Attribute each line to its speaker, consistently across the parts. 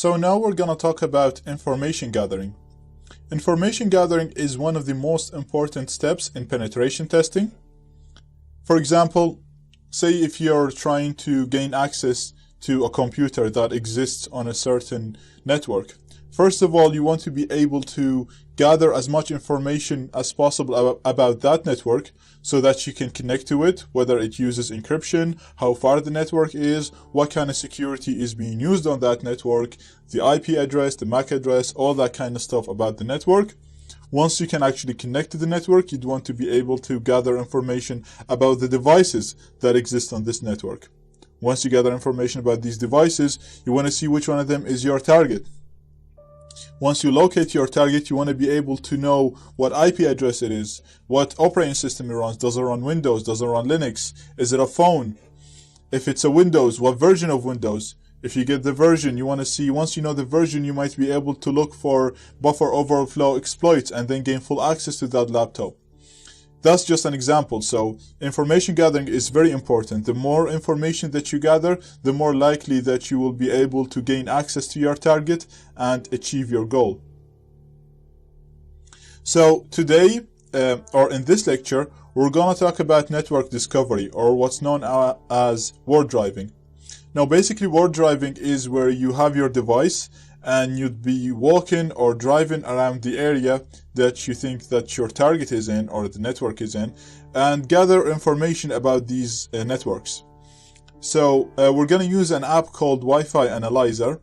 Speaker 1: So now we're going to talk about information gathering. Information gathering is one of the most important steps in penetration testing. For example, say if you're trying to gain access to a computer that exists on a certain network. First of all, you want to be able to gather as much information as possible about that network so that you can connect to it, whether it uses encryption, how far the network is, what kind of security is being used on that network, the IP address, the MAC address, all that kind of stuff about the network. Once you can actually connect to the network, you'd want to be able to gather information about the devices that exist on this network. Once you gather information about these devices, you want to see which one of them is your target. Once you locate your target, you want to be able to know what IP address it is, what operating system it runs. Does it run Windows? Does it run Linux? Is it a phone? If it's a Windows, what version of Windows? If you get the version, you want to see, once you know the version, you might be able to look for buffer overflow exploits and then gain full access to that laptop. That's just an example. So information gathering is very important. The more information that you gather, the more likely that you will be able to gain access to your target and achieve your goal. So today, or in this lecture, we're going to talk about network discovery, or what's known as word driving. Now basically word driving is where you have your device and you'd be walking or driving around the area that you think that your target is in or the network is in, and gather information about these networks. So we're going to use an app called Wi-Fi Analyzer,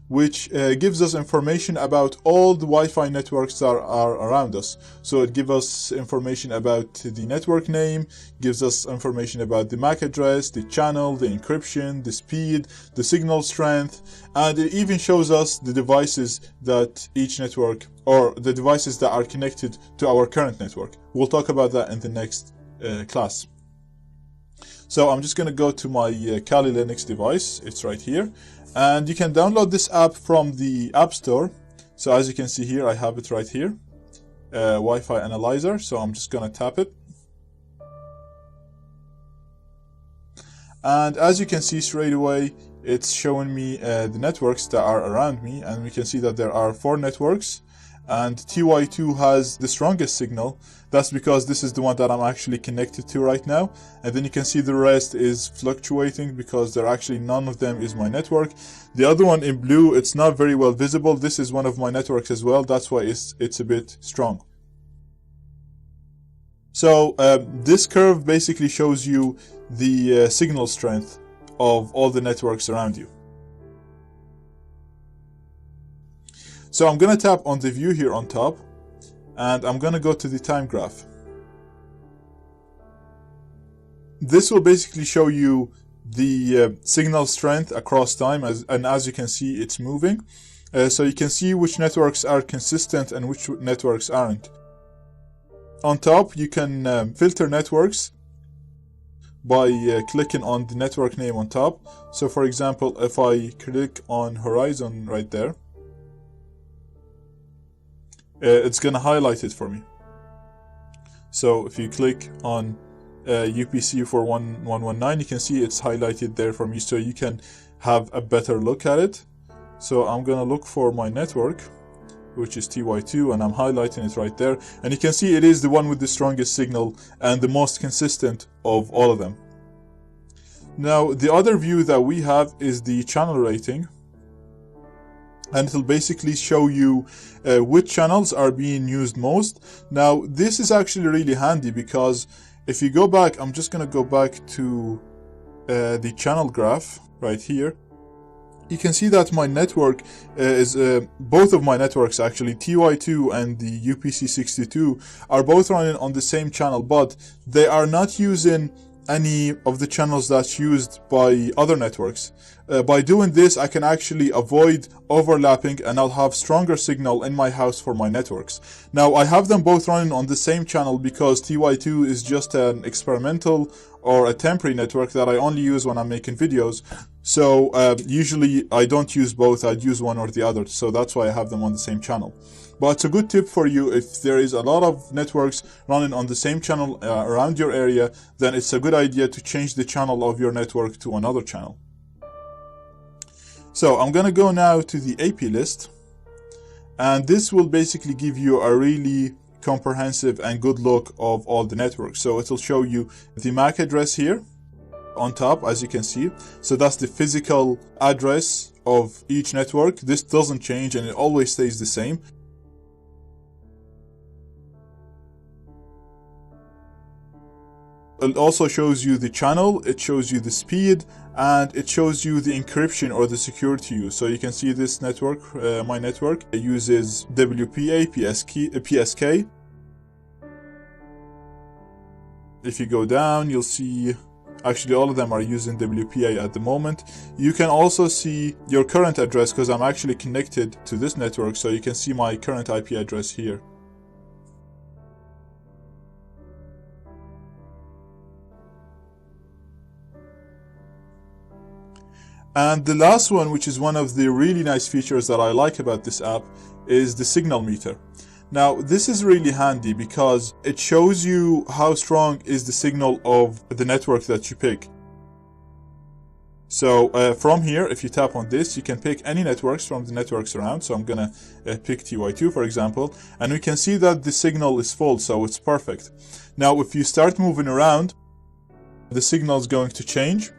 Speaker 1: which gives us information about all the Wi-Fi networks that are around us. So it gives us information about the network name, gives us information about the MAC address, the channel, the encryption, the speed, the signal strength, and it even shows us the devices that each network, or the devices that are connected to our current network. We'll talk about that in the next class. So I'm just going to go to my Kali Linux device. It's right here. And you can download this app from the App Store. So as you can see here, I have it right here, Wi-Fi Analyzer. So I'm just going to tap it. And as you can see straight away, it's showing me the networks that are around me. And we can see that there are 4 networks. And TY2 has the strongest signal. That's because this is the one that I'm actually connected to right now. And then you can see the rest is fluctuating because there actually none of them is my network. The other one in blue, it's not very well visible. This is one of my networks as well. That's why it's a bit strong. So this curve basically shows you the signal strength of all the networks around you. So I'm going to tap on the view here on top, and I'm going to go to the time graph. This will basically show you the signal strength across time, and as you can see, it's moving. So you can see which networks are consistent and which networks aren't. On top, you can filter networks by clicking on the network name on top. So for example, if I click on Horizon right there, it's going to highlight it for me. So if you click on UPC 41119, you can see it's highlighted there for me, so you can have a better look at it. So I'm going to look for my network, which is TY2, and I'm highlighting it right there. And you can see it is the one with the strongest signal and the most consistent of all of them. Now, the other view that we have is the channel rating. And it'll basically show you which channels are being used most. Now, this is actually really handy because if you go back, I'm just going to go back to the channel graph right here. You can see that my network is, both of my networks actually, TY2 and the UPC62, are both running on the same channel, but they are not using any of the channels that's used by other networks. By doing this, I can actually avoid overlapping, and I'll have stronger signal in my house for my networks. Now, I have them both running on the same channel because TY2 is just an experimental or a temporary network that I only use when I'm making videos. So usually I don't use both, I'd use one or the other. So that's why I have them on the same channel. But it's a good tip for you if there is a lot of networks running on the same channel around your area, then it's a good idea to change the channel of your network to another channel. So I'm gonna go now to the AP list, and this will basically give you a really comprehensive and good look of all the networks. So it'll show you the MAC address here on top, as you can see. So that's the physical address of each network. This doesn't change and it always stays the same. It also shows you the channel, it shows you the speed, and it shows you the encryption or the security use. So you can see this network, my network, it uses WPA, PSK. If you go down, you'll see actually all of them are using WPA at the moment. You can also see your current address because I'm actually connected to this network, so you can see my current IP address here. And the last one, which is one of the really nice features that I like about this app, is the signal meter. Now, this is really handy because it shows you how strong is the signal of the network that you pick. So from here, if you tap on this, you can pick any networks from the networks around. So I'm gonna pick TY2, for example, and we can see that the signal is full, so it's perfect. Now, if you start moving around, the signal is going to change.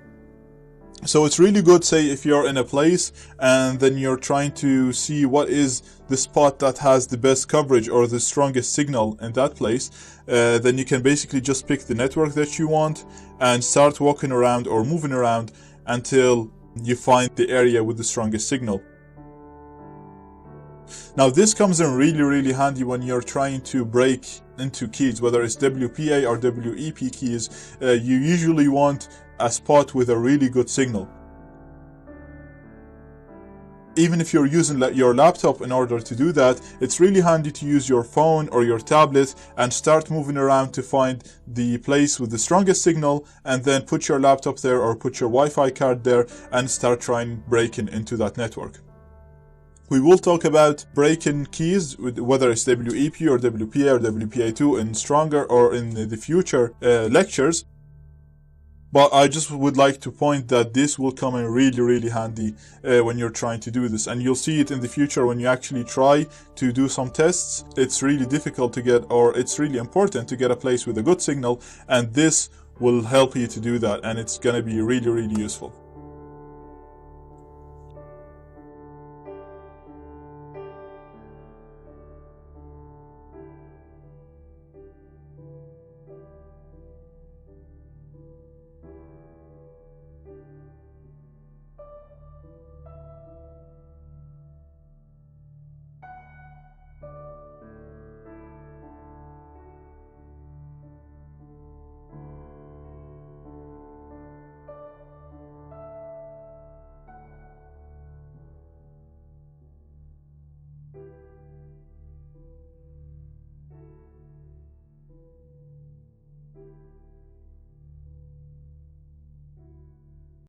Speaker 1: So it's really good, say, if you're in a place and then you're trying to see what is the spot that has the best coverage or the strongest signal in that place, then you can basically just pick the network that you want and start walking around or moving around until you find the area with the strongest signal. Now, this comes in really handy when you're trying to break into keys, whether it's WPA or WEP keys. You usually want a spot with a really good signal. Even if you're using your laptop in order to do that, it's really handy to use your phone or your tablet and start moving around to find the place with the strongest signal, and then put your laptop there or put your Wi-Fi card there and start trying breaking into that network. We will talk about break-in keys, whether it's WEP or WPA or WPA2 in stronger or in the future lectures. But I just would like to point that this will come in really handy when you're trying to do this. And you'll see it in the future when you actually try to do some tests. It's really difficult to get, or it's really important to get a place with a good signal. And this will help you to do that. And it's going to be really useful.